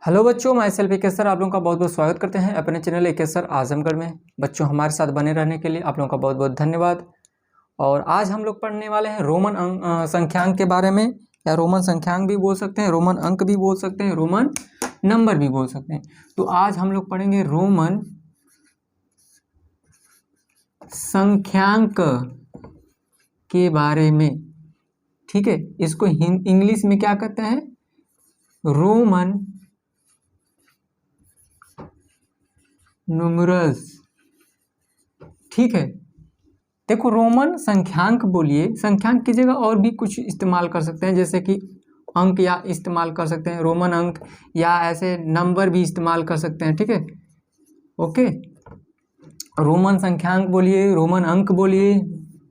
Hello बच्चों, मैं self एक सर आप लोगों का बहुत बहुत स्वागत करते हैं अपने चैनल एक सर आजमगढ़ में। बच्चों, हमारे साथ बने रहने के लिए आप लोगों का बहुत बहुत धन्यवाद। और आज हम लोग पढ़ने वाले हैं रोमन संख्यांक के बारे में, या रोमन संख्यांक भी बोल सकते हैं, रोमन अंक भी बोल सकते हैं, रोमन नंबर भी बोल सकते हैं। तो आज हम लोग पढ़ेंगे रोमन संख्यांक के बारे में। ठीक है, इसको इंग्लिश में क्या कहते हैं? Roman numerals. ठीक है, देखो रोमन संख्यांक बोलिए, संख्यांक की जगह और भी कुछ इस्तेमाल कर सकते हैं, जैसे कि अंक या इस्तेमाल कर सकते हैं, रोमन अंक, या ऐसे नंबर भी इस्तेमाल कर सकते हैं। ठीक है, ओके। रोमन संख्यांक बोलिए, रोमन अंक बोलिए,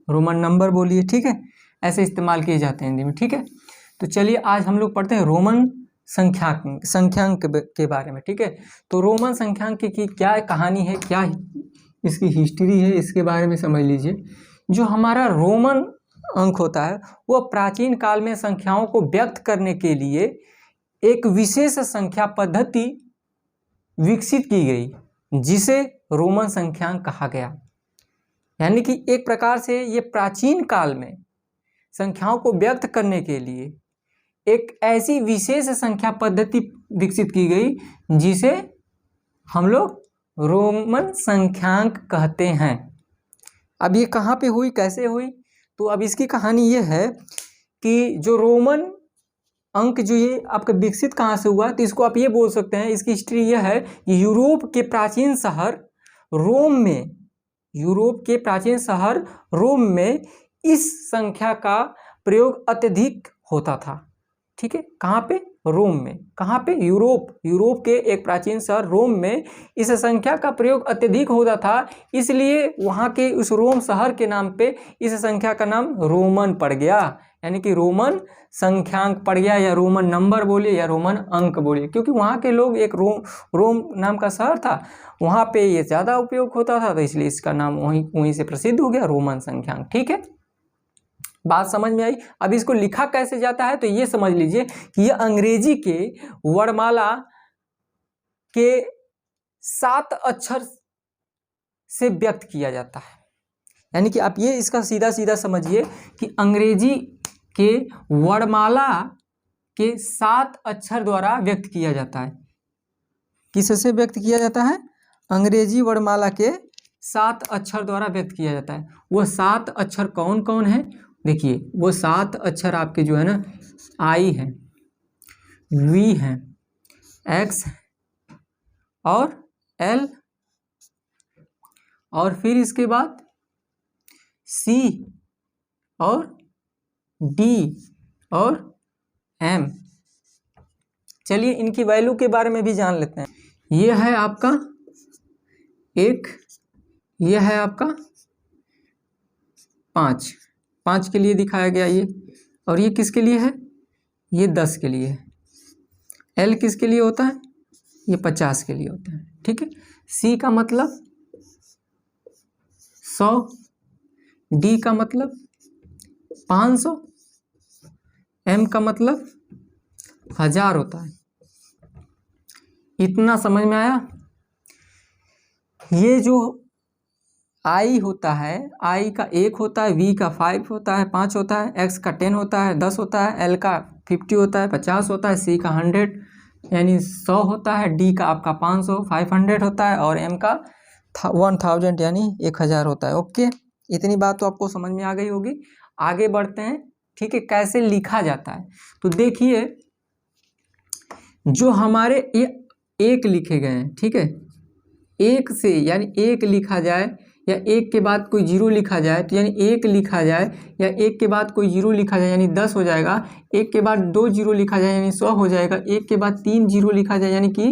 रोमन नंबर बोलिए। ठीक है, ऐसे इस्तेमाल किए जाते हैं हिंदी में। ठीक है, तो चलिए आज हम लोग पढ़ते हैं रोमन संख्यांक के बारे में। ठीक है, तो रोमन संख्यांक की क्या कहानी है, क्या इसकी हिस्ट्री है, इसके बारे में समझ लीजिए। जो हमारा रोमन अंक होता है वह प्राचीन काल में संख्याओं को व्यक्त करने के लिए एक विशेष संख्या पद्धति विकसित की गई, जिसे रोमन संख्यांक कहा गया। यानी कि एक प्रकार से ये प्राचीन काल में संख्याओं को व्यक्त करने के लिए एक ऐसी विशेष संख्या पद्धति विकसित की गई जिसे हम लोग रोमन संख्यांक कहते हैं। अब ये कहाँ पे हुई, कैसे हुई? तो अब इसकी कहानी ये है कि जो रोमन अंक जो ये आपका विकसित कहाँ से हुआ, तो इसको आप ये बोल सकते हैं, इसकी हिस्ट्री ये है कि यूरोप के प्राचीन शहर रोम में इस संख्या का प्रयोग अत्यधिक होता था। ठीक है, कहाँ पे? रोम में। कहाँ पे? यूरोप के एक प्राचीन शहर रोम में इस संख्या का प्रयोग अत्यधिक होता था, इसलिए वहाँ के उस रोम शहर के नाम पे इस संख्या का नाम रोमन पड़ गया। यानी कि रोमन संख्यांक पड़ गया, या रोमन नंबर बोलिए या रोमन अंक बोलिए, क्योंकि वहाँ के लोग, एक रोम नाम का शहर था, वहाँ पे ये ज़्यादा उपयोग होता था, तो इसलिए इसका नाम वहीं से प्रसिद्ध हो गया, रोमन संख्यांक। ठीक है, बात समझ में आई? अब इसको लिखा कैसे जाता है, तो ये समझ लीजिए कि ये अंग्रेजी के वर्णमाला के 7 अक्षर से व्यक्त किया जाता है। यानी कि आप ये इसका सीधा सीधा समझिए कि अंग्रेजी के वर्णमाला के 7 अक्षर द्वारा व्यक्त किया जाता है। किससे व्यक्त किया जाता है? अंग्रेजी वर्णमाला के 7 अक्षर द्वारा व्यक्त किया जाता है। वो 7 अक्षर कौन कौन है? देखिए, वो 7 अक्षर आपके जो है ना, आई है, वी है, एक्स और एल, और फिर इसके बाद सी और डी और एम। चलिए इनकी वैल्यू के बारे में भी जान लेते हैं। ये है आपका 1, ये है आपका 5 के लिए दिखाया गया ये, और ये किसके लिए है? ये 10 के लिए है। एल किसके लिए होता है? ये 50 के लिए होता है। ठीक है, सी का मतलब 100, डी का मतलब 500, एम का मतलब 1000 होता है। इतना समझ में आया? ये जो आई होता है, आई का 1 होता है, वी का 5 होता है, 5 होता है, एक्स का 10 होता है, 10 होता है, एल का 50 होता है, 50 होता है, सी का 100 यानी 100 होता है, डी का आपका 500 500 होता है, और एम का 1000 यानी 1000 होता है। ओके, इतनी बात तो आपको समझ में आ गई होगी। आगे बढ़ते हैं। ठीक है, कैसे लिखा जाता है? तो देखिए, जो हमारे ये 1 लिखे गए हैं, ठीक है, 1 से यानी 1 लिखा जाए, या 1 के बाद कोई 0 लिखा जाए, तो यानी 1 लिखा जाए, या 1 के बाद कोई 0 लिखा जाए यानी 10 हो जाएगा। 1 के बाद 2 0 लिखा जाए यानी 100 हो जाएगा। 1 के बाद 3 0 लिखा जाए यानी कि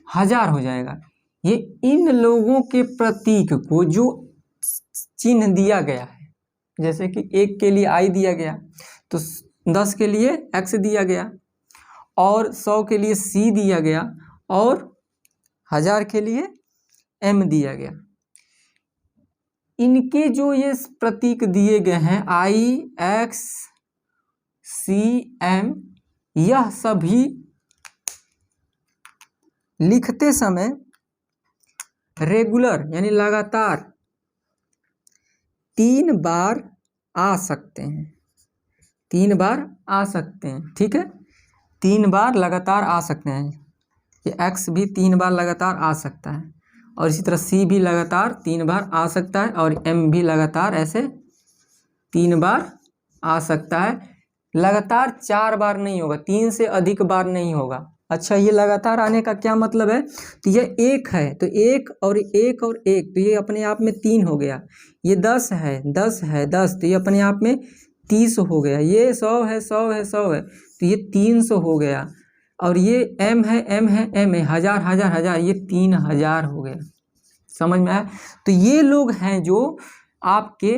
1000 हो जाएगा। ये इन लोगों के प्रतीक को जो चिन्ह दिया गया है, जैसे कि 1 के लिए आई दिया गया, तो 10 के लिए एक्स दिया गया, और 100 के लिए सी दिया गया, और 1000 के लिए एम दिया गया। इनके जो ये प्रतीक दिए गए हैं, आई, एक्स, सी, एम, यह सभी लिखते समय रेगुलर यानी लगातार 3 बार आ सकते हैं, 3 बार आ सकते हैं, ठीक है। 3 बार लगातार आ सकते हैं, ये x भी 3 बार लगातार आ सकता है, और इसी तरह c भी लगातार 3 बार आ सकता है, और m भी लगातार ऐसे 3 बार आ सकता है। लगातार 4 बार नहीं होगा, 3 से अधिक बार नहीं होगा। अच्छा, ये लगातार आने का क्या मतलब है? तो ये 1 है तो 1 और 1 और 1, तो ये अपने आप में 3 हो गया। ये 10 है 10 है 10, तो ये अपने आप में 30 हो गया। ये 100 है 100 है 100 है, तो ये 300 हो गया। और ये m है m है m है, 1000 1000 1000, ये 3000 हो गया। समझ में आया? तो ये लोग हैं जो आपके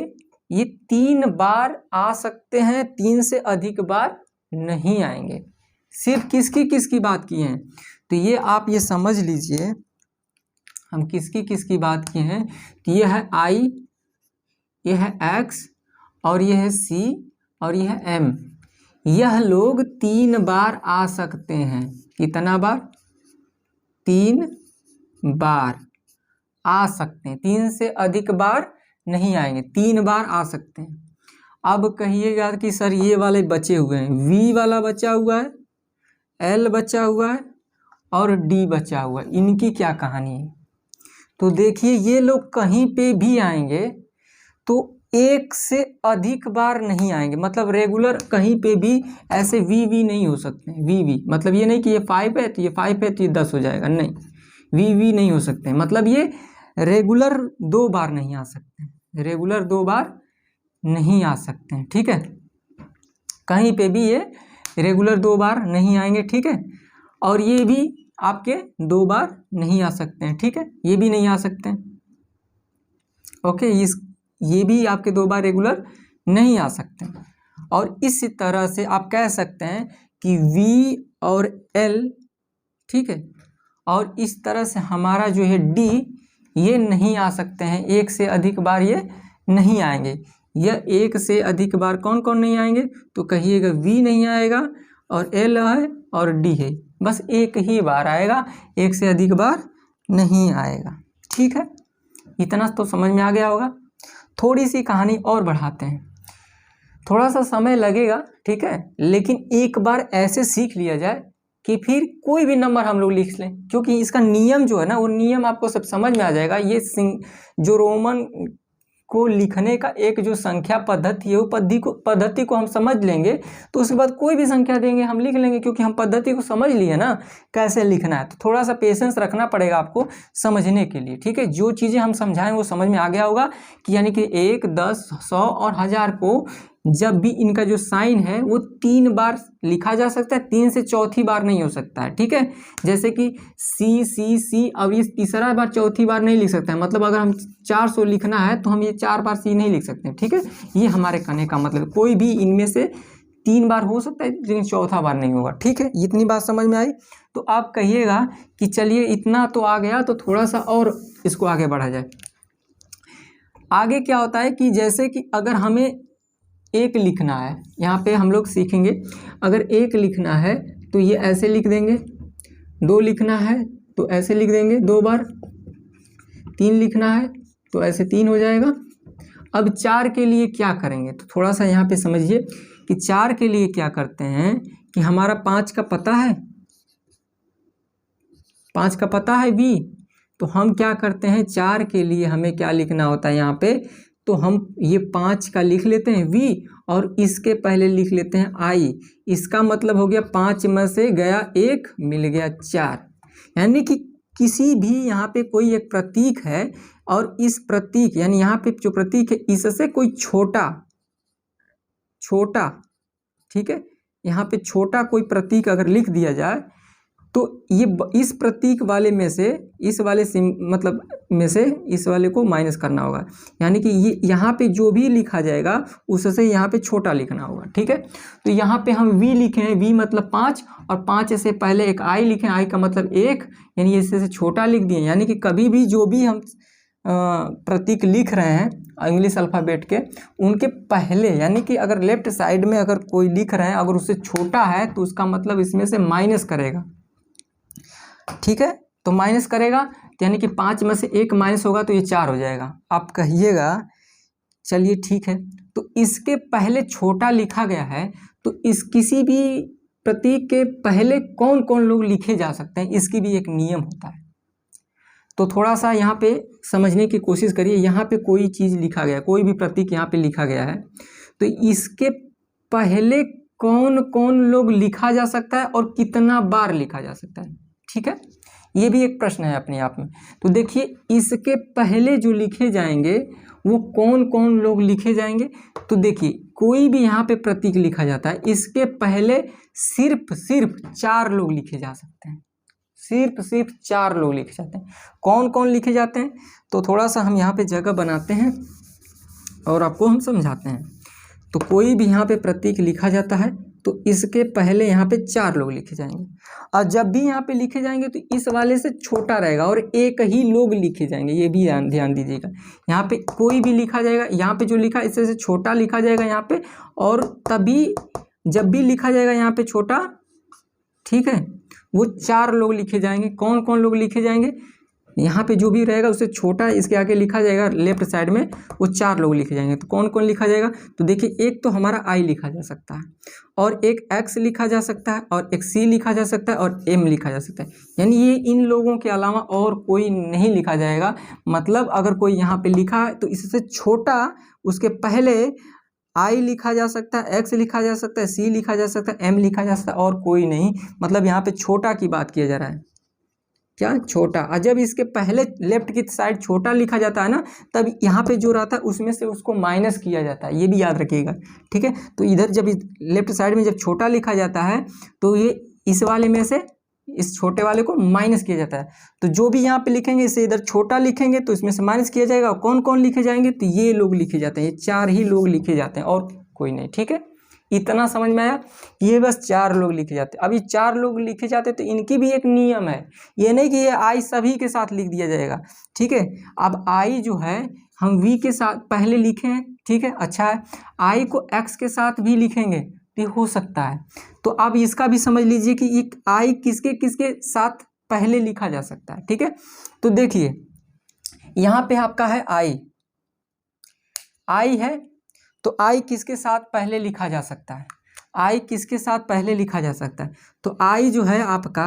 ये 3 बार आ सकते हैं, 3 से अधिक बार नहीं आएंगे। सिर्फ किसकी किसकी बात की हैं? तो ये आप ये समझ लीजिए, हम किसकी किसकी बात किए हैं। तो ये है I, ये है X, और ये है C, और ये है M। यह लोग 3 बार आ सकते हैं। कितना बार? 3 बार आ सकते हैं, 3 से अधिक बार नहीं आएंगे, 3 बार आ सकते हैं। अब कहिएगा कि सर ये वाले बचे हुए हैं, V वाला बचा हुआ है, L बचा हुआ है, और D बचा हुआ है, इनकी क्या कहानी है? तो देखिए, ये लोग कहीं पे भी आएंगे तो 1 से अधिक बार नहीं आएंगे। मतलब रेगुलर कहीं पे भी ऐसे VV नहीं हो सकते। VV मतलब ये नहीं कि ये 5 है तो ये 5 है तो ये 10 हो जाएगा, नहीं, VV नहीं हो सकते। मतलब ये रेगुलर 2 बार नहीं आ सकते, रेगुलर 2 बार नहीं आ सकते हैं, ठीक है। कहीं पे भी ये रेगुलर 2 बार नहीं आएंगे, ठीक है। और ये भी आपके 2 बार नहीं आ सकते हैं, ठीक है, ये भी नहीं आ सकते हैं। ओके, ये भी आपके 2 बार रेगुलर नहीं आ सकते हैं। और इस तरह से आप कह सकते हैं कि V और L, ठीक है, और इस तरह से हमारा जो है D, ये नहीं आ सकते हैं, 1 से अधिक बार ये नहीं आएंगे। यह 1 से अधिक बार कौन कौन नहीं आएंगे? तो कहिएगा V नहीं आएगा, और L है, और D है, बस 1 ही बार आएगा, 1 से अधिक बार नहीं आएगा, ठीक है। इतना तो समझ में आ गया होगा। थोड़ी सी कहानी और बढ़ाते हैं, थोड़ा सा समय लगेगा, ठीक है, लेकिन एक बार ऐसे सीख लिया जाए कि फिर कोई भी नंबर हम लोग लिख लें, क्योंकि इसका नियम जो है ना, वो नियम आपको सब समझ में आ जाएगा। ये जो रोमन को लिखने का एक जो संख्या पद्धति है, वो पद्धति को हम समझ लेंगे तो उसके बाद कोई भी संख्या देंगे हम लिख लेंगे, क्योंकि हम पद्धति को समझ लिए ना कैसे लिखना है। तो थोड़ा सा पेशेंस रखना पड़ेगा आपको समझने के लिए, ठीक है। जो चीज़ें हम समझाएं वो समझ में आ गया होगा कि यानी कि 1, 10, 100 और 1000 को जब भी इनका जो साइन है वो 3 बार लिखा जा सकता है, 3 से चौथी बार नहीं हो सकता है, ठीक है। जैसे कि सी सी सी, अब ये तीसरा बार चौथी बार नहीं लिख सकता है। मतलब अगर हम 400 लिखना है तो हम ये 4 बार सी नहीं लिख सकते हैं, ठीक है। ये हमारे कहने का मतलब, कोई भी इनमें से 3 बार हो सकता है लेकिन चौथा बार नहीं होगा, ठीक है। इतनी बात समझ में आई? तो आप कहिएगा कि चलिए इतना तो आ गया, तो थोड़ा सा और इसको आगे बढ़ा जाए। आगे क्या होता है कि जैसे कि अगर हमें 1 लिखना है, यहाँ पे हम लोग सीखेंगे, अगर 1 लिखना है तो ये ऐसे लिख देंगे, 2 लिखना है तो ऐसे लिख देंगे 2 बार, 3 लिखना है तो ऐसे 3 हो जाएगा। अब 4 के लिए क्या करेंगे? तो थोड़ा सा यहाँ पे समझिए कि 4 के लिए क्या करते हैं कि हमारा 5 का पता है, 5 का पता है V, तो हम क्या करते हैं 4 के लिए हमें क्या लिखना होता है यहाँ पे, तो हम ये 5 का लिख लेते हैं V, और इसके पहले लिख लेते हैं I। इसका मतलब हो गया 5 में से गया 1, मिल गया 4। यानी कि किसी भी यहाँ पे कोई एक प्रतीक है, और इस प्रतीक यानी यहाँ पे जो प्रतीक है इससे कोई छोटा, ठीक है, यहाँ पे छोटा कोई प्रतीक अगर लिख दिया जाए तो ये इस प्रतीक वाले में से इस वाले मतलब में से इस वाले को माइनस करना होगा। यानी कि ये यहाँ पे जो भी लिखा जाएगा उससे यहाँ पे छोटा लिखना होगा, ठीक है। तो यहाँ पे हम V लिखे हैं, V मतलब 5, और 5 से पहले एक I लिखे, I का मतलब 1, यानी इससे से छोटा लिख दिए। यानी कि कभी भी जो भी हम प्रतीक लिख रहे हैं इंग्लिश अल्फ़ाबेट के, उनके पहले यानी कि अगर लेफ्ट साइड में अगर कोई लिख रहे हैं अगर उससे छोटा है तो उसका मतलब इसमें से माइनस करेगा, ठीक है। तो माइनस करेगा तो यानी कि 5 में से 1 माइनस होगा तो ये 4 हो जाएगा। आप कहिएगा चलिए ठीक है, तो इसके पहले छोटा लिखा गया है, तो इस किसी भी प्रतीक के पहले कौन कौन लोग लिखे जा सकते हैं, इसकी भी एक नियम होता है। तो थोड़ा सा यहाँ पे समझने की कोशिश करिए। यहाँ पे कोई चीज़ लिखा गया, कोई भी प्रतीक यहाँ पे लिखा गया है, तो इसके पहले कौन कौन लोग लिखा जा सकता है और कितना बार लिखा जा सकता है। ठीक है, ये भी एक प्रश्न है अपने आप में। तो देखिए इसके पहले जो लिखे जाएंगे वो कौन कौन लोग लिखे जाएंगे। तो देखिए कोई भी यहाँ पे प्रतीक लिखा जाता है, इसके पहले सिर्फ 4 लोग लिखे जा सकते हैं, सिर्फ 4 लोग लिखे जाते हैं। कौन कौन लिखे जाते हैं, तो थोड़ा सा हम यहाँ पे जगह बनाते हैं और आपको हम समझाते हैं। तो कोई भी यहाँ पे प्रतीक लिखा जाता है तो इसके पहले यहाँ पे 4 लोग लिखे जाएंगे, और जब भी यहाँ पे लिखे जाएंगे तो इस वाले से छोटा रहेगा और एक ही लोग लिखे जाएंगे। ये भी ध्यान दीजिएगा, यहाँ पे कोई भी लिखा जाएगा, यहाँ पे जो लिखा इससे से छोटा लिखा जाएगा यहाँ पे, और तभी जब भी लिखा जाएगा यहाँ पे छोटा, ठीक है, वो 4 लोग लिखे जाएंगे। कौन कौन लोग लिखे जाएंगे, यहाँ पे जो भी रहेगा उससे छोटा इसके आगे लिखा जाएगा लेफ्ट साइड में, वो 4 लोग लिखे जाएंगे। तो कौन कौन लिखा जाएगा, तो देखिए एक तो हमारा आई लिखा जा सकता है, और एक एक्स लिखा जा सकता है, और एक सी लिखा जा सकता है, और एम लिखा जा सकता है। यानी ये इन लोगों के अलावा और कोई नहीं लिखा जाएगा। मतलब अगर कोई यहाँ पे लिखा है तो इससे छोटा उसके पहले आई लिखा जा सकता है, एक्स लिखा जा सकता है, सी लिखा जा सकता है, एम लिखा जा सकता है, और कोई नहीं। मतलब यहाँ पे छोटा की बात किया जा रहा है, क्या छोटा। और जब इसके पहले लेफ्ट की साइड छोटा लिखा जाता है ना, तब यहाँ पे जो रहता है उसमें से उसको माइनस किया जाता है, ये भी याद रखिएगा। ठीक है, तो इधर जब लेफ्ट साइड में जब छोटा लिखा जाता है तो ये इस वाले में से इस छोटे वाले को माइनस किया जाता है। तो जो भी यहाँ पे लिखेंगे इसे इधर छोटा लिखेंगे तो इसमें से माइनस किया जाएगा। कौन कौन लिखे जाएंगे, तो ये लोग लिखे जाते हैं, ये 4 ही लोग लिखे जाते हैं और कोई नहीं। ठीक है, इतना समझ में आया, ये बस 4 लोग लिखे जाते हैं। अब ये 4 लोग लिखे जाते हैं तो इनकी भी एक नियम है, ये नहीं कि ये आई सभी के साथ लिख दिया जाएगा। ठीक है, अब आई जो है हम वी के साथ पहले लिखे हैं, ठीक है, अच्छा है। आई को एक्स के साथ भी लिखेंगे ये हो सकता है। तो अब इसका भी समझ लीजिए कि एक आई किसके किसके साथ पहले लिखा जा सकता है। ठीक है, तो देखिए यहाँ पे आपका है आई है, तो आई किसके साथ पहले लिखा जा सकता है, आई किसके साथ पहले लिखा जा सकता है। तो आई जो है आपका,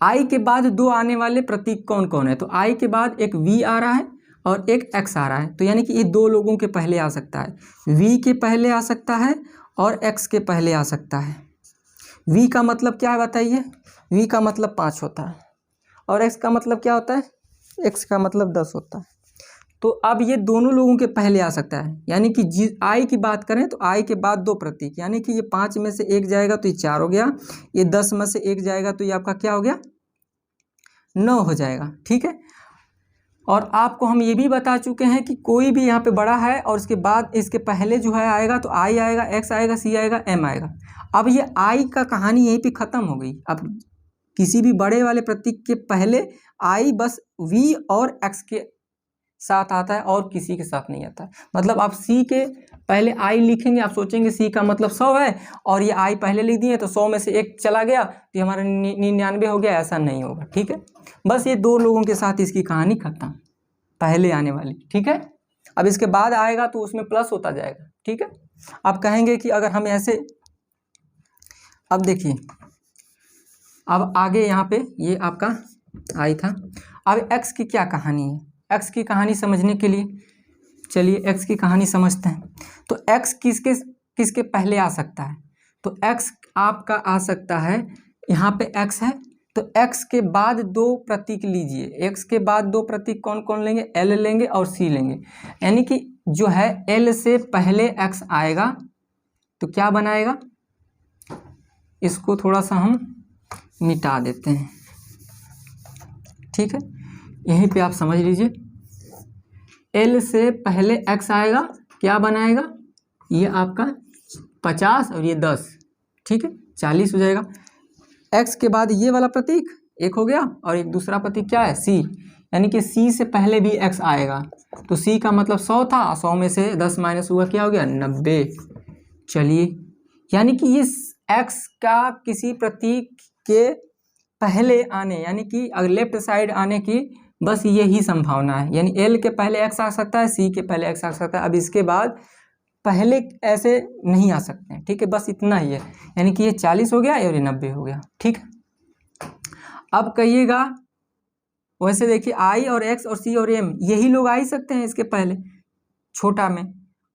आई के बाद 2 आने वाले प्रतीक कौन कौन है, तो आई के बाद एक वी आ रहा है और एक एक्स आ रहा है। तो यानी कि ये 2 लोगों के पहले आ सकता है, वी के पहले आ सकता है और एक्स के पहले आ सकता है। वी का मतलब क्या है बताइए, वी का मतलब 5 होता है, और एक्स का मतलब क्या होता है, एक्स का मतलब 10 होता है। तो अब ये दोनों लोगों के पहले आ सकता है। यानी कि आई की बात करें तो आई के बाद 2 प्रतीक, यानी कि ये 5 में से 1 जाएगा तो ये 4 हो गया, ये 10 में से 1 जाएगा तो ये आपका क्या हो गया, 9 हो जाएगा। ठीक है, और आपको हम ये भी बता चुके हैं कि कोई भी यहाँ पे बड़ा है और इसके बाद इसके पहले जो है आएगा तो आई आएगा, एक्स आएगा, सी आएगा, एम आएगा। अब ये आई का कहानी यहीं पे ख़त्म हो गई। अब किसी भी बड़े वाले प्रतीक के पहले आई बस वी और एक्स के साथ आता है और किसी के साथ नहीं आता है। मतलब आप सी के पहले आई लिखेंगे, आप सोचेंगे सी का मतलब 100 है और ये आई पहले लिख दिए तो 100 में से 1 चला गया तो ये हमारा 99 हो गया, ऐसा नहीं होगा। ठीक है, बस ये 2 लोगों के साथ इसकी कहानी खत्म, पहले आने वाली। ठीक है, अब इसके बाद आएगा तो उसमें प्लस होता जाएगा। ठीक है, आप कहेंगे कि अगर हम ऐसे, अब देखिए अब आगे यहाँ पे ये आपका आई था। अब एक्स की क्या कहानी है, एक्स की कहानी समझने के लिए चलिए एक्स की कहानी समझते हैं। तो एक्स किसके किसके पहले आ सकता है, तो एक्स आपका आ सकता है, यहाँ पे एक्स है तो एक्स के बाद 2 प्रतीक लीजिए। एक्स के बाद 2 प्रतीक कौन कौन लेंगे, एल लेंगे और सी लेंगे। यानी कि जो है एल से पहले एक्स आएगा तो क्या बनाएगा, इसको थोड़ा सा हम मिटा देते हैं। ठीक है, यहीं पे आप समझ लीजिए, एल से पहले एक्स आएगा, क्या बनाएगा, ये आपका 50 और ये 10, ठीक है 40 हो जाएगा। एक्स के बाद ये वाला प्रतीक एक हो गया और एक दूसरा प्रतीक क्या है, सी। यानी कि सी से पहले भी एक्स आएगा तो सी का मतलब 100 था, 100 में से 10 माइनस हुआ, क्या हो गया 90। चलिए, यानी कि ये एक्स का किसी प्रतीक के पहले आने यानी कि लेफ्ट साइड आने की बस यही संभावना है, यानी एल के पहले एक्स आ सकता है, सी के पहले एक्स आ सकता है। अब इसके बाद पहले ऐसे नहीं आ सकते हैं, ठीक है, बस इतना ही है, यानी कि ये 40 हो गया और ये 90 हो गया, ठीक है। अब कहिएगा वैसे देखिए आई और एक्स और सी और एम यही लोग आ ही सकते हैं इसके पहले छोटा में।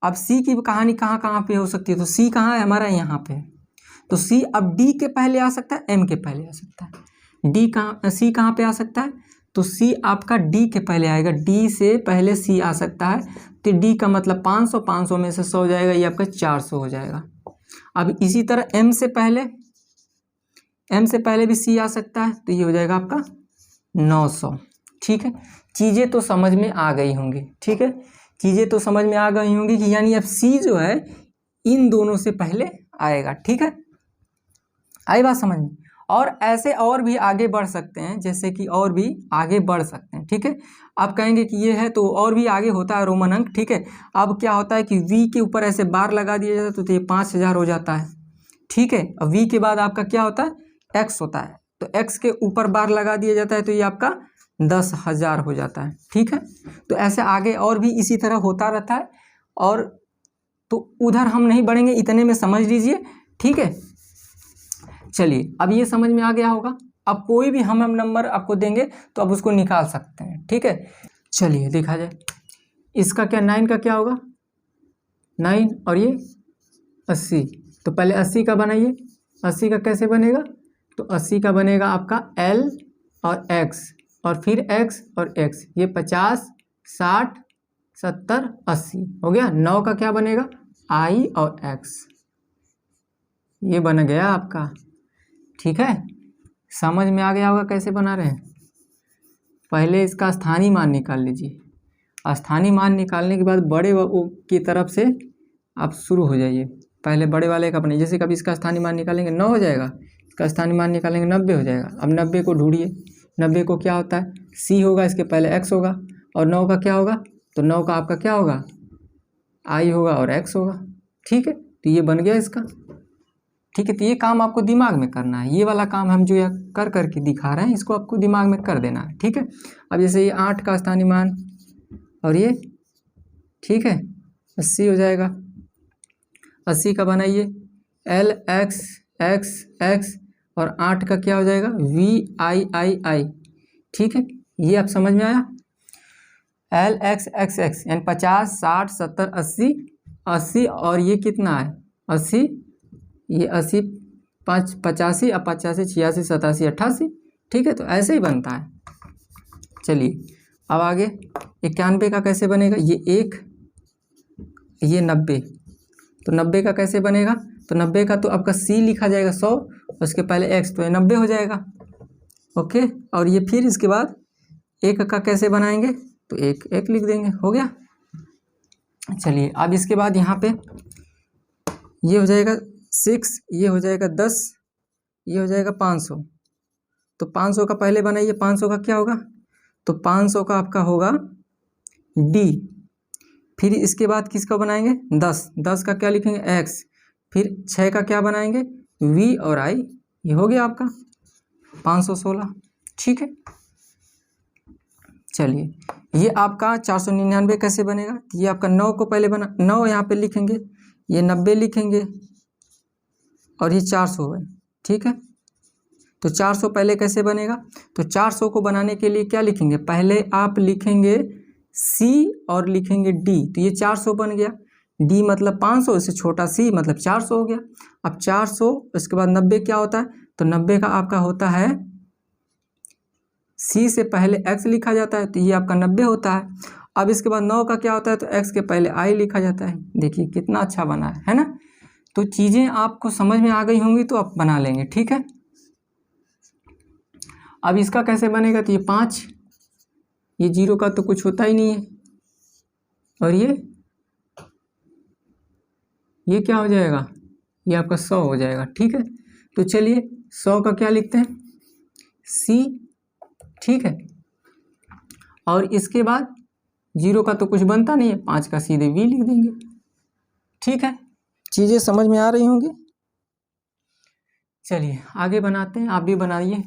अब सी की कहानी कहाँ कहाँ पे हो सकती है, तो सी कहाँ है हमारा, यहाँ पे, तो सी अब डी के पहले आ सकता है, एम के पहले आ सकता है। डी कहाँ, सी कहाँ पे आ सकता है, तो सी आपका डी के पहले आएगा, डी से पहले सी आ सकता है, तो डी का मतलब 500, 500 में से 100 हो जाएगा, ये आपका 400 हो जाएगा। अब इसी तरह एम से पहले भी सी आ सकता है, तो ये हो जाएगा आपका 900, ठीक है। चीज़ें तो समझ में आ गई होंगी, ठीक है, चीज़ें तो समझ में आ गई होंगी कि यानी अब सी जो है इन दोनों से पहले आएगा, ठीक है, आई बात समझ में। और ऐसे और भी आगे बढ़ सकते हैं, जैसे कि और भी आगे बढ़ सकते हैं, ठीक है। आप कहेंगे कि ये है तो और भी आगे होता है रोमन अंक, ठीक है। अब क्या होता है कि वी के ऊपर ऐसे बार लगा दिया जाता है तो ये 5000 हो जाता है, ठीक है। अब वी के बाद आपका क्या होता है, एक्स होता है, तो एक्स के ऊपर बार लगा दिया जाता है तो ये आपका 10,000 हो जाता है, ठीक है। तो ऐसे आगे और भी इसी तरह होता रहता है, और तो उधर हम नहीं बढ़ेंगे, इतने में समझ लीजिए, ठीक है। चलिए अब ये समझ में आ गया होगा। अब कोई भी हम नंबर आपको देंगे तो आप उसको निकाल सकते हैं, ठीक है। चलिए देखा जाए, इसका क्या 9 का क्या होगा, 9 और ये 80, तो पहले 80 का बनाइए, 80 का कैसे बनेगा, तो 80 का बनेगा आपका L और X और फिर X और X, ये 50, 60, 70, 80 हो गया। 9 का क्या बनेगा, I और X, ये बन गया आपका, ठीक है। समझ में आ गया होगा कैसे बना रहे हैं। पहले इसका स्थानीय मान निकाल लीजिए, स्थानीय मान निकालने के बाद बड़े की तरफ से आप शुरू हो जाइए, पहले बड़े वाले का बनाइए। जैसे कभी इसका स्थानीय मान निकालेंगे 9 हो जाएगा, इसका स्थानीय मान निकालेंगे 90 हो जाएगा। अब 90 को ढूंढिए, 90 को क्या होता है, सी होगा, इसके पहले एक्स होगा, और 9 का क्या होगा, तो 9 का आपका क्या होगा, आई होगा और एक्स होगा, ठीक है। तो ये बन गया इसका, ठीक है। तो ये काम आपको दिमाग में करना है, ये वाला काम हम जो कर करके दिखा रहे हैं इसको आपको दिमाग में कर देना है, ठीक है। अब जैसे ये 8 का स्थानीय मान और ये, ठीक है, 80 हो जाएगा। 80 का बनाइए, L X X X और 8 का क्या हो जाएगा, V I I I, ठीक है। ये आप समझ में आया, L X X X यानी 50, 60, 70, 80, 80 और ये कितना है 80, ये 80, 5, 85, अब 85, 86, 87, 88, ठीक है। तो ऐसे ही बनता है। चलिए अब आगे 91 का कैसे बनेगा, ये 1, ये 90, तो 90 का कैसे बनेगा, तो 90 का तो आपका C लिखा जाएगा 100, उसके पहले X, तो ये 90 हो जाएगा, ओके। और ये फिर इसके बाद 1 का कैसे बनाएंगे, तो 1 लिख देंगे, हो गया। चलिए अब इसके बाद यहाँ पे ये हो जाएगा 6, ये हो जाएगा 10, ये हो जाएगा 500, तो 500 का पहले बनाइए, 500 का क्या होगा, तो 500 का आपका होगा D, फिर इसके बाद किसका बनाएंगे 10, 10 का क्या लिखेंगे X, फिर 6 का क्या बनाएंगे V और I, ये हो गया आपका 516, ठीक है। चलिए ये आपका 499 कैसे बनेगा, ये आपका 9 को पहले बना, 9 यहाँ पे लिखेंगे, ये 90 लिखेंगे और ये 400 है, ठीक है। तो 400 पहले कैसे बनेगा, तो 400 को बनाने के लिए क्या लिखेंगे, पहले आप लिखेंगे C और लिखेंगे D, तो ये 400 बन गया। D मतलब 500, इससे छोटा C मतलब 400 हो गया। अब 400 उसके बाद 90 क्या होता है, तो 90 का आपका होता है C से पहले X लिखा जाता है, तो ये आपका 90 होता है। अब इसके बाद 9 का क्या होता है, तो X के पहले I लिखा जाता है। देखिए कितना अच्छा बना है ना। तो चीज़ें आपको समझ में आ गई होंगी तो आप बना लेंगे, ठीक है। अब इसका कैसे बनेगा, तो ये 5, ये 0 का तो कुछ होता ही नहीं है, और ये क्या हो जाएगा, ये आपका 100 हो जाएगा, ठीक है। तो चलिए 100 का क्या लिखते हैं C, ठीक है। और इसके बाद 0 का तो कुछ बनता नहीं है, 5 का सीधे V लिख देंगे, ठीक है। चीज़ें समझ में आ रही होंगी। चलिए आगे बनाते हैं, आप भी बनाइए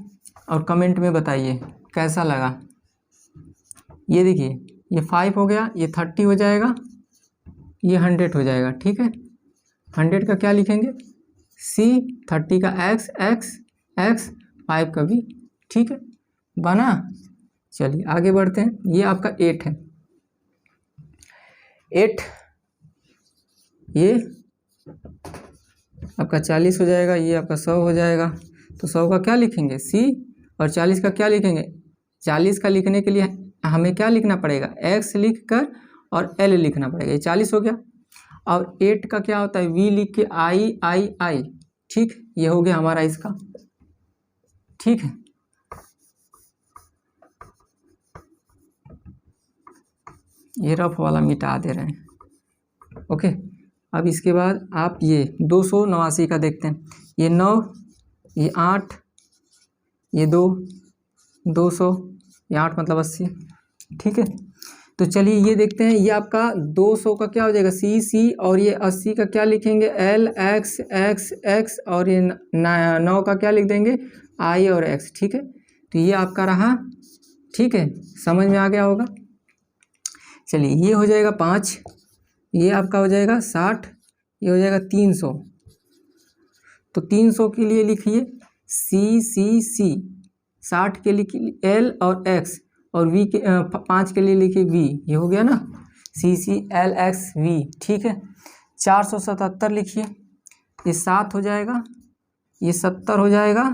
और कमेंट में बताइए कैसा लगा। ये देखिए, ये 5 हो गया, ये 30 हो जाएगा, ये 100 हो जाएगा। ठीक है, 100 का क्या लिखेंगे C, 30 का X X X, 5 का भी। ठीक है, बना। चलिए आगे बढ़ते हैं, ये आपका 8 है। 8 ये आपका 40 हो जाएगा, ये आपका 100 हो जाएगा। तो 100 का क्या लिखेंगे C, और 40 का क्या लिखेंगे। 40 का लिखने के लिए हमें क्या लिखना पड़ेगा, X लिख कर और L लिखना पड़ेगा। ये 40 हो गया। और 8 का क्या होता है, V लिख के I। ठीक, ये हो गया हमारा इसका। ठीक है, ये रफ वाला मिटा दे रहे हैं। ओके, अब इसके बाद आप ये 289 का देखते हैं। ये 9, ये 8, ये 2, 200, ये 8 मतलब 80। ठीक है, तो चलिए ये देखते हैं, ये आपका 200 का क्या हो जाएगा C, और ये 80 का क्या लिखेंगे L X X X, और ये 9 का क्या लिख देंगे I और X। ठीक है, तो ये आपका रहा। ठीक है, समझ में आ गया होगा। चलिए ये हो जाएगा 5, ये आपका हो जाएगा 60, ये हो जाएगा 300। तो 300 के लिए लिखिए C, 60 के लिए L और X, और V के 5 के लिए लिखिए V। ये हो गया ना, C L X V। ठीक है, 477 लिखिए, ये 7 हो जाएगा, ये 70 हो जाएगा,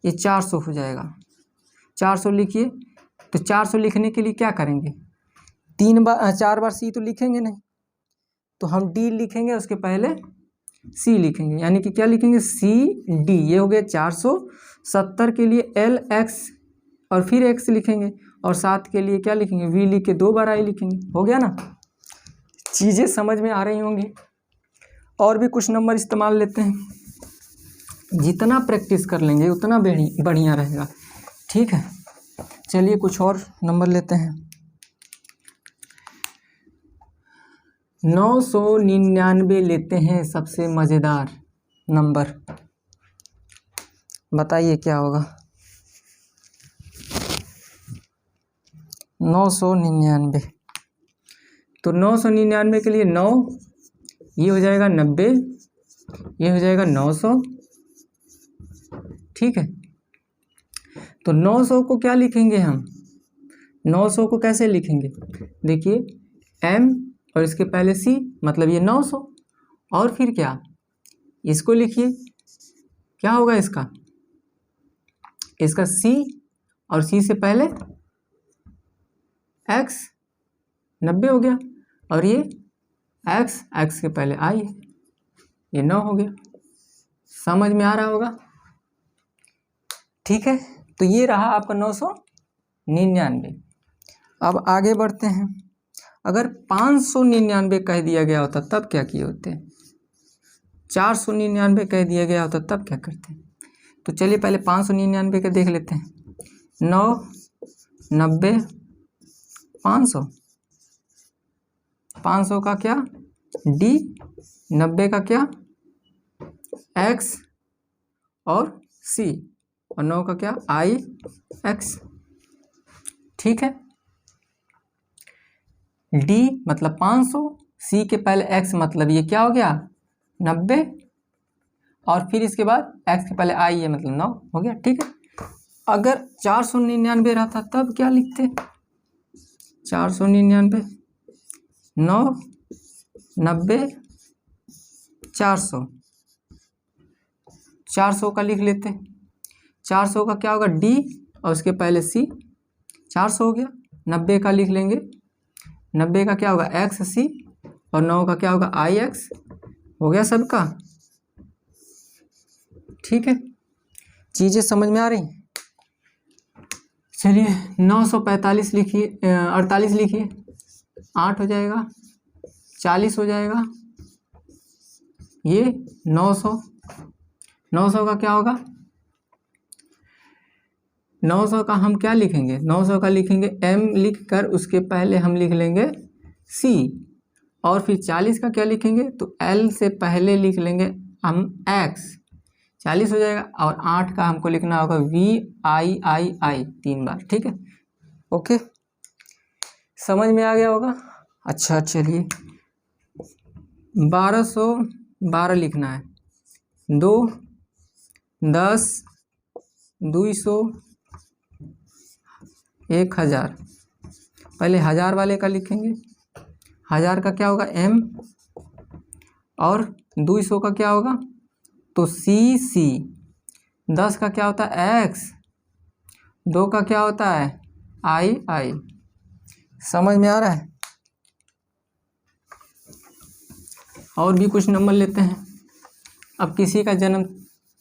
ये 400 हो जाएगा। 400 लिखिए। तो 400 लिखने के लिए क्या करेंगे, 4 बार C तो लिखेंगे नहीं, तो हम D लिखेंगे, उसके पहले C लिखेंगे, यानी कि क्या लिखेंगे CD। ये हो गया 470 के लिए L X और फिर X लिखेंगे, और 7 के लिए क्या लिखेंगे V लिख के 2 बार I लिखेंगे। हो गया ना, चीज़ें समझ में आ रही होंगी। और भी कुछ नंबर इस्तेमाल लेते हैं, जितना प्रैक्टिस कर लेंगे उतना बढ़िया रहेगा। ठीक है, चलिए कुछ और नंबर लेते हैं। 999 लेते हैं, सबसे मज़ेदार नंबर, बताइए क्या होगा। 999, तो 999 के लिए 9, ये हो जाएगा 90, ये हो जाएगा 900। ठीक है, तो 900 को क्या लिखेंगे हम, 900 को कैसे लिखेंगे, देखिए M और इसके पहले C, मतलब ये 900, और फिर क्या, इसको लिखिए, क्या होगा इसका C, और C से पहले X, 90 हो गया, और ये X, X के पहले I, ये 9 हो गया। समझ में आ रहा होगा। ठीक है, तो ये रहा आपका 999। अब आगे बढ़ते हैं, अगर 599 कह दिया गया होता तब क्या किए होते, 499 कह दिया गया होता तब क्या करते। तो चलिए पहले 599 का देख लेते हैं। 9, 90, 500, 500 का क्या D, 90 का क्या X और C, और 9 का क्या I X। ठीक है, D मतलब 500, C के पहले X मतलब ये क्या हो गया 90, और फिर इसके बाद X के पहले I, ये मतलब 9 हो गया। ठीक है, अगर 499 रहता तब क्या लिखते, 499, 9, 90, 400, 400 का लिख लेते। 400 का क्या होगा D, और उसके पहले C, 400 हो गया। 90 का लिख लेंगे, 90 का क्या होगा XC, और 9 का क्या होगा IX। हो गया सबका। ठीक है, चीज़ें समझ में आ रही। चलिए 945 लिखिए, 48 लिखिए, 8 हो जाएगा, 40 हो जाएगा, ये 900, 900 का क्या होगा, 900 का हम क्या लिखेंगे, 900 का लिखेंगे M लिख कर उसके पहले हम लिख लेंगे C, और फिर 40 का क्या लिखेंगे, तो L से पहले लिख लेंगे हम X। 40 हो जाएगा। और 8 का हमको लिखना होगा VIII 3 बार। ठीक है, ओके, समझ में आ गया होगा। अच्छा चलिए, 1212 लिखना है। 2 10 200 1000। पहले 1000 वाले का लिखेंगे। 1000 का क्या होगा M, और 200 का क्या होगा तो CC। 10 का क्या होता है X, 2 का क्या होता है I। समझ में आ रहा है। और भी कुछ नंबर लेते हैं। अब किसी का जन्म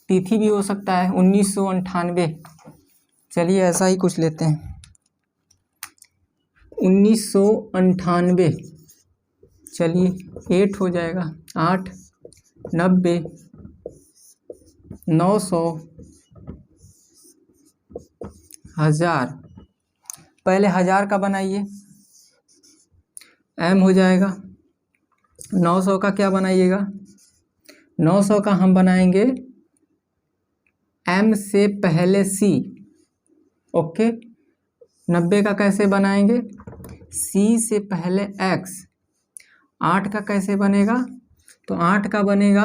तिथि भी हो सकता है 1998। चलिए ऐसा ही कुछ लेते हैं 1998। चलिए 8 हो जाएगा, 8 90 900 1000। पहले 1000 का बनाइए, M हो जाएगा। 900 का क्या बनाइएगा, 900 का हम बनाएंगे M से पहले C। ओके, 90 का कैसे बनाएंगे, C से पहले X। 8 का कैसे बनेगा, तो 8 का बनेगा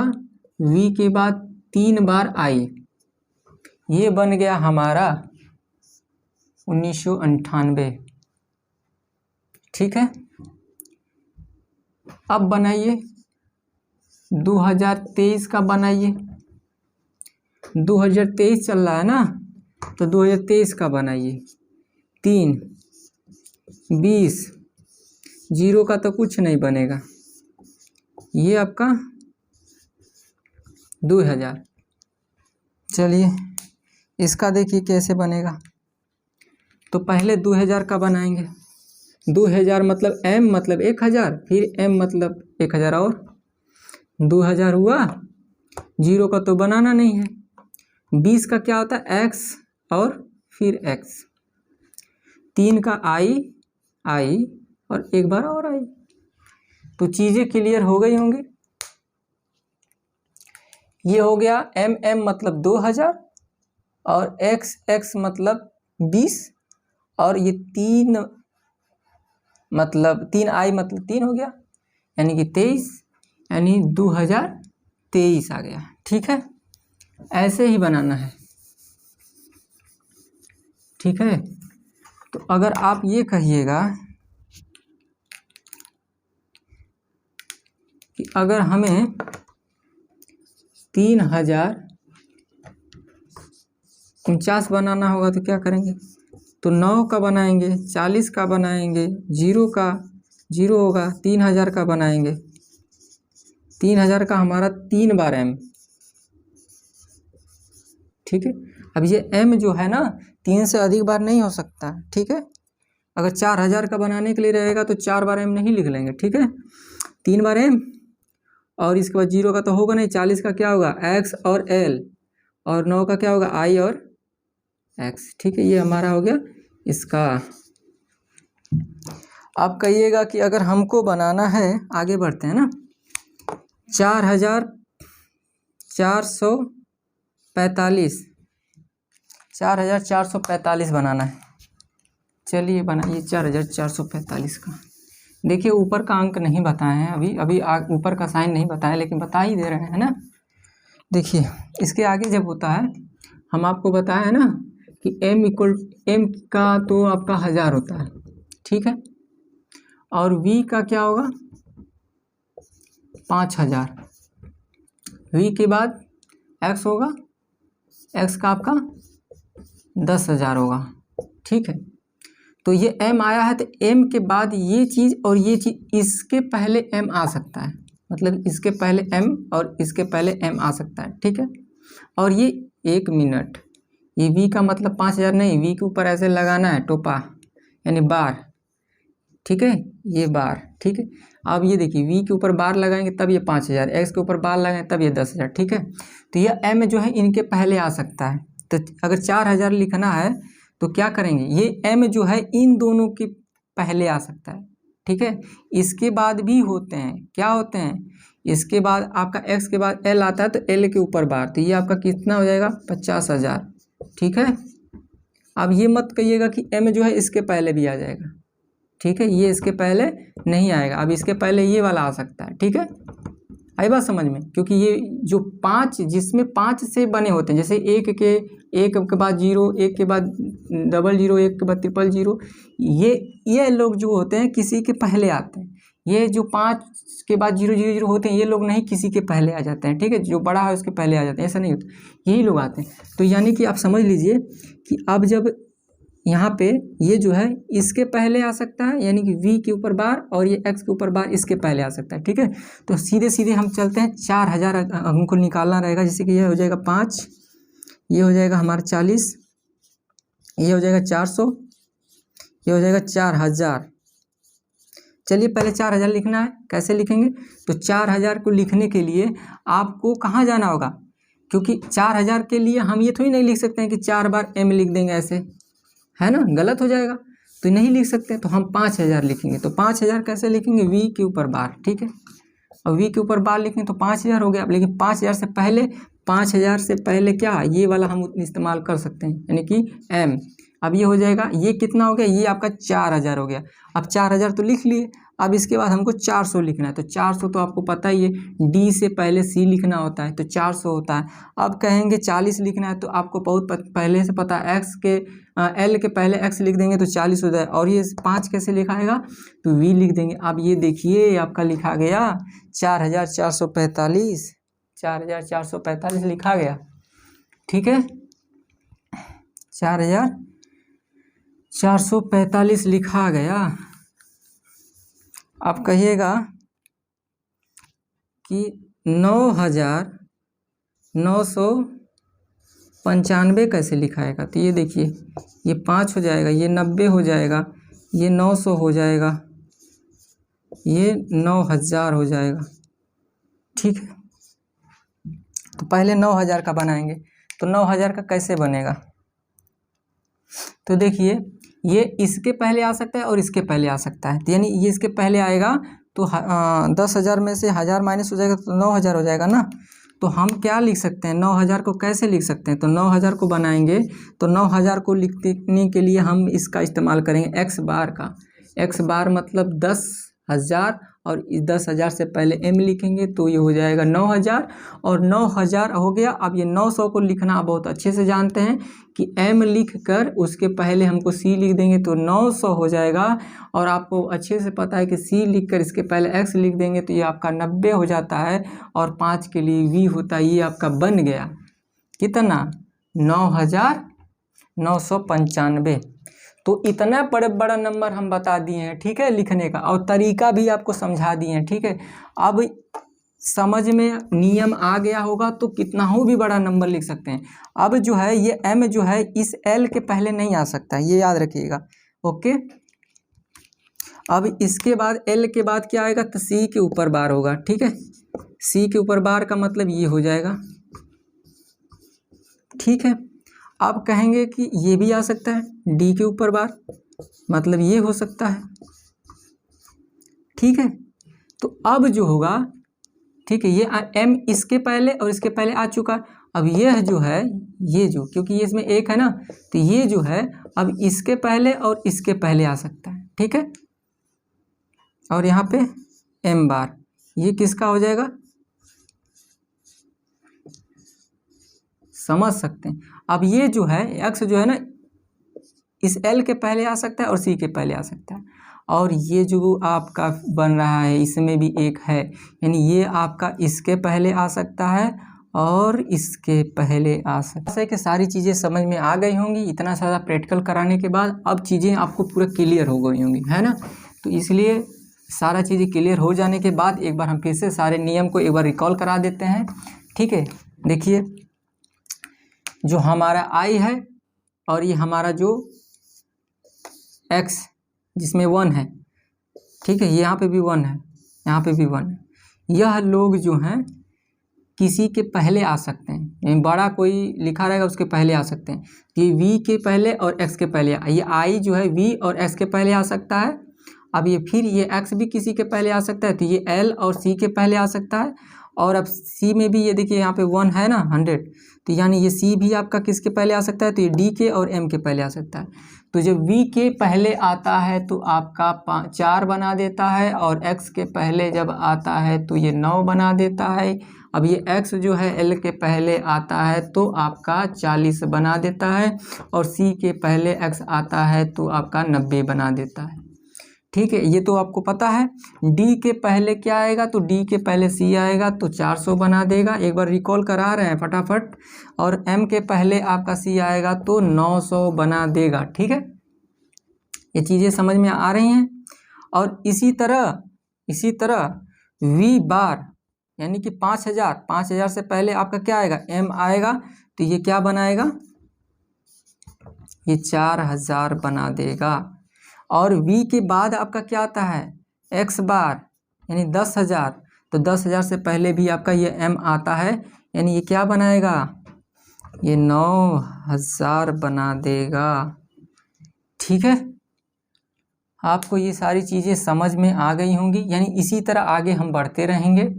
V के बाद 3 बार I। ये बन गया हमारा 1998। ठीक है, अब बनाइए 2023 का बनाइए। 2023 चल रहा है ना, तो 2023 का बनाइए। 3 20 0 का तो कुछ नहीं बनेगा, ये आपका 2000। चलिए इसका देखिए कैसे बनेगा। तो पहले 2000 का बनाएंगे। 2000 मतलब M मतलब 1000, फिर M मतलब 1000 और 2000 हुआ। 0 का तो बनाना नहीं है। 20 का क्या होता है X और फिर X। 3 का I और एक बार और I। तो चीज़ें क्लियर हो गई होंगी। ये हो गया M मतलब 2000 और X मतलब 20 और ये 3 मतलब 3I मतलब 3 हो गया, यानी कि 23, यानी 2023 आ गया। ठीक है, ऐसे ही बनाना है। ठीक है, तो अगर आप ये कहिएगा कि अगर हमें 3049 बनाना होगा तो क्या करेंगे, तो 9 का बनाएंगे, 40 का बनाएंगे, 0 का 0 होगा, 3000 का बनाएंगे। 3000 का हमारा 3 बार M। ठीक है, अब ये M जो है ना 3 से अधिक बार नहीं हो सकता। ठीक है, अगर 4000 का बनाने के लिए रहेगा तो 4 बार M नहीं लिख लेंगे। ठीक है, 3 बार M और इसके बाद 0 का तो होगा नहीं। 40 का क्या होगा X और L, और 9 का क्या होगा I और X। ठीक है, ये हमारा हो गया इसका। आप कहिएगा कि अगर हमको बनाना है, आगे बढ़ते हैं ना, 4445 बनाना है। चलिए बनाइए 4445 का। देखिए ऊपर का अंक नहीं बताए हैं, अभी ऊपर का साइन नहीं बताया, लेकिन बता ही दे रहे हैं ना। देखिए इसके आगे जब होता है, हम आपको बताया है ना कि M का तो आपका 1000 होता है। ठीक है, और V का क्या होगा 5000। V के बाद X होगा, X का आपका 10,000 होगा। ठीक है, तो ये M आया है, तो M के बाद ये चीज़ और ये चीज़, इसके पहले M आ सकता है। मतलब इसके पहले M और इसके पहले M आ सकता है। ठीक है, और ये 1 मिनट, ये V का मतलब 5000 नहीं, V के ऊपर ऐसे लगाना है टोपा, यानी बार। ठीक है, ये बार। ठीक है, अब ये देखिए V के ऊपर बार लगाएंगे तब ये 5000, X के ऊपर बार लगाएंगे तब ये 10,000। ठीक है, तो यह M जो है इनके पहले आ सकता है। तो अगर 4000 लिखना है तो क्या करेंगे, ये M जो है इन दोनों के पहले आ सकता है। ठीक है, इसके बाद भी होते हैं, क्या होते हैं, इसके बाद आपका x के बाद l आता है तो l के ऊपर बार, तो ये आपका कितना हो जाएगा 50,000। ठीक है, अब ये मत कहिएगा कि m जो है इसके पहले भी आ जाएगा। ठीक है, ये इसके पहले नहीं आएगा, अब इसके पहले ये वाला आ सकता है। ठीक है, आई बात समझ में, क्योंकि ये जो 5 जिसमें 5 से बने होते हैं, जैसे एक के बाद 0, एक के बाद 00, एक के बाद 000, ये लोग जो होते हैं किसी के पहले आते हैं। ये जो 5 के बाद 000 होते हैं, ये लोग नहीं किसी के पहले आ जाते हैं। ठीक है, जो बड़ा है उसके पहले आ जाते हैं, ऐसा नहीं होता, यही लोग आते हैं। तो यानी कि आप समझ लीजिए कि अब जब यहाँ पे ये जो है इसके पहले आ सकता है, यानी कि v के ऊपर बार, और ये x के ऊपर बार इसके पहले आ सकता है। ठीक है, तो सीधे सीधे हम चलते हैं, 4000 हमको निकालना रहेगा, जैसे कि ये हो जाएगा 5, ये हो जाएगा हमारा 40, ये हो जाएगा 400, ये हो जाएगा 4000। चलिए पहले 4000 लिखना है, कैसे लिखेंगे? तो 4000 को लिखने के लिए आपको कहाँ जाना होगा, क्योंकि 4000 के लिए हम ये थोड़ी नहीं लिख सकते हैं कि 4 बार m लिख देंगे, ऐसे है ना, गलत हो जाएगा, तो नहीं लिख सकते। तो हम 5000 लिखेंगे, तो 5000 कैसे लिखेंगे? v के ऊपर बार। ठीक है, और v के ऊपर बार लिखेंगे तो 5000 हो गया। लेकिन 5000 से पहले क्या, ये वाला हम इस्तेमाल कर सकते हैं, यानी कि m। अब ये हो जाएगा, ये कितना हो गया, ये आपका 4000 हो गया। अब 4000 तो लिख लिए, अब इसके बाद हमको 400 लिखना है। तो 400 तो आपको पता ही है, d से पहले c लिखना होता है, तो 400 होता है। अब कहेंगे 40 लिखना है, तो आपको बहुत पहले से पता है, l के पहले x लिख देंगे तो 40 हो जाए। और ये 5 कैसे लिखाएगा, तो v लिख देंगे। अब ये देखिए आपका लिखा गया 4445, 4445 लिखा गया। ठीक है, 4445 लिखा गया। आप कहिएगा कि 9995 कैसे लिखाएगा, तो ये देखिए, ये 5 हो जाएगा, ये 90 हो जाएगा, ये 900 हो जाएगा, ये 9000 हो जाएगा। ठीक है, तो पहले 9000 का बनाएंगे, तो 9000 का कैसे बनेगा, तो देखिए ये इसके पहले आ सकता है और इसके पहले आ सकता है। तो यानी ये इसके पहले आएगा तो 10,000 में से 1000 माइनस हो जाएगा तो 9000 हो जाएगा ना। तो हम क्या लिख सकते हैं, 9000 को कैसे लिख सकते हैं, तो 9000 को बनाएंगे तो 9000 को लिखने के लिए हम इसका इस्तेमाल करेंगे x बार का। x बार मतलब 10,000, और इस 10,000 से पहले m लिखेंगे तो ये हो जाएगा 9000, और 9000 हो गया। अब ये 900 को लिखना आप बहुत अच्छे से जानते हैं कि m लिख कर उसके पहले हमको c लिख देंगे तो 900 हो जाएगा। और आपको अच्छे से पता है कि c लिख कर इसके पहले x लिख देंगे तो ये आपका 90 हो जाता है, और 5 के लिए v होता है। ये आपका बन गया कितना, 9995। तो इतना बड़ा नंबर हम बता दिए हैं, ठीक है, लिखने का, और तरीका भी आपको समझा दिए हैं। ठीक है, अब समझ में नियम आ गया होगा तो कितना हो भी बड़ा नंबर लिख सकते हैं। अब जो है ये m जो है इस l के पहले नहीं आ सकता, ये याद रखिएगा। ओके, अब इसके बाद l के बाद क्या आएगा, तो c के ऊपर बार होगा। ठीक है, c के ऊपर बार का मतलब ये हो जाएगा। ठीक है, अब कहेंगे कि ये भी आ सकता है d के ऊपर बार, मतलब ये हो सकता है। ठीक है, तो अब जो होगा, ठीक है, ये m इसके पहले और इसके पहले आ चुका। अब यह जो है, ये जो, क्योंकि ये इसमें एक है ना, तो ये जो है अब इसके पहले और इसके पहले आ सकता है। ठीक है, और यहाँ पे m बार, ये किसका हो जाएगा, समझ सकते हैं। अब ये जो है x जो है ना, इस l के पहले आ सकता है और c के पहले आ सकता है। और ये जो आपका बन रहा है इसमें भी एक है, यानी ये आपका इसके पहले आ सकता है और इसके पहले आ सकता है। कि सारी चीज़ें समझ में आ गई होंगी। इतना सारा प्रैक्टिकल कराने के बाद अब चीज़ें आपको पूरा क्लियर हो गई होंगी, है ना। तो इसलिए सारा चीज़ें क्लियर हो जाने के बाद एक बार हम फिर से सारे नियम को एक बार रिकॉल करा देते हैं। ठीक है, देखिए जो हमारा i है और ये हमारा जो x जिसमें 1 है, ठीक है, यहाँ पे भी 1 है, यहाँ पे भी 1 है। यह लोग जो हैं किसी के पहले आ सकते हैं, यानी बड़ा कोई लिखा रहेगा उसके पहले आ सकते हैं। ये v के पहले और x के पहले, ये i जो है v और x के पहले आ सकता है। अब ये फिर ये x भी किसी के पहले आ सकता है, तो ये l और c के पहले आ सकता है। और अब c में भी ये देखिए यहाँ पे 1 है ना 100, तो यानी ये c भी आपका किसके पहले आ सकता है, तो ये d के और m के पहले आ सकता है। तो जब v के पहले आता है तो आपका 4 बना देता है, और x के पहले जब आता है तो ये 9 बना देता है। अब ये x जो है l के पहले आता है तो आपका 40 बना देता है, और c के पहले x आता है तो आपका 90 बना देता है। ठीक है, ये तो आपको पता है। d के पहले क्या आएगा, तो d के पहले c आएगा तो 400 बना देगा, एक बार रिकॉल करा रहे हैं फटाफट। और m के पहले आपका c आएगा तो 900 बना देगा। ठीक है, ये चीज़ें समझ में आ रही हैं। और इसी तरह v बार यानी कि 5000 से पहले आपका क्या आएगा, m आएगा, तो ये क्या बनाएगा, ये 4000 बना देगा। और v के बाद आपका क्या आता है, x बार यानी 10,000, तो 10,000 से पहले भी आपका ये m आता है, यानी ये क्या बनाएगा, ये 9,000 बना देगा। ठीक है, आपको ये सारी चीज़ें समझ में आ गई होंगी, यानी इसी तरह आगे हम बढ़ते रहेंगे।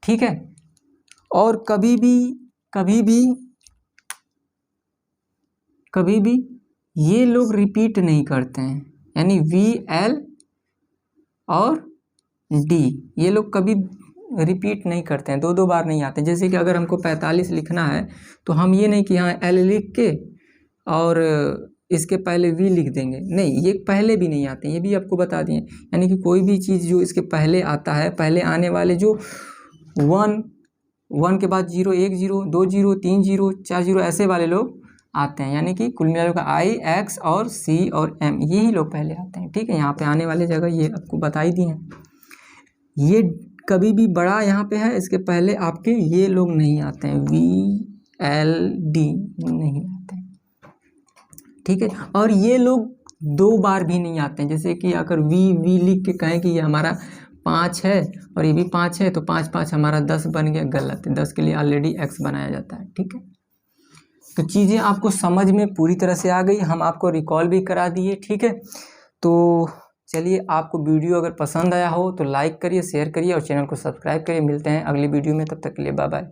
ठीक है, और कभी भी ये लोग रिपीट नहीं करते हैं, यानी वी एल और डी ये लोग कभी रिपीट नहीं करते हैं, दो बार नहीं आते। जैसे कि अगर हमको 45 लिखना है तो हम ये नहीं कि यहाँ एल लिख के और इसके पहले वी लिख देंगे, नहीं, ये पहले भी नहीं आते, ये भी आपको बता दिए। यानी कि कोई भी चीज़ जो इसके पहले आता है, पहले आने वाले जो 1 के बाद 0, 1 0, 2 0, 3 0, 4 0 ऐसे वाले लोग आते हैं, यानी कि कुल मिलाकर का आई, एक्स और सी और एम यही लोग पहले आते हैं। ठीक है, यहाँ पे आने वाले जगह ये आपको बता ही दी हैं। ये कभी भी बड़ा यहाँ पे है, इसके पहले आपके ये लोग नहीं आते हैं, वी एल डी नहीं आते हैं। ठीक है, और ये लोग 2 बार भी नहीं आते हैं। जैसे कि अगर वी लिख के कहें कि ये हमारा 5 है और ये भी 5 है, तो 5 5 हमारा 10 बन गया, गलत है, 10 के लिए ऑलरेडी x बनाया जाता है। ठीक है, तो चीज़ें आपको समझ में पूरी तरह से आ गई, हम आपको रिकॉल भी करा दिए। ठीक है, तो चलिए, आपको वीडियो अगर पसंद आया हो तो लाइक करिए, शेयर करिए और चैनल को सब्सक्राइब करिए। मिलते हैं अगली वीडियो में, तब तक के लिए बाय बाय।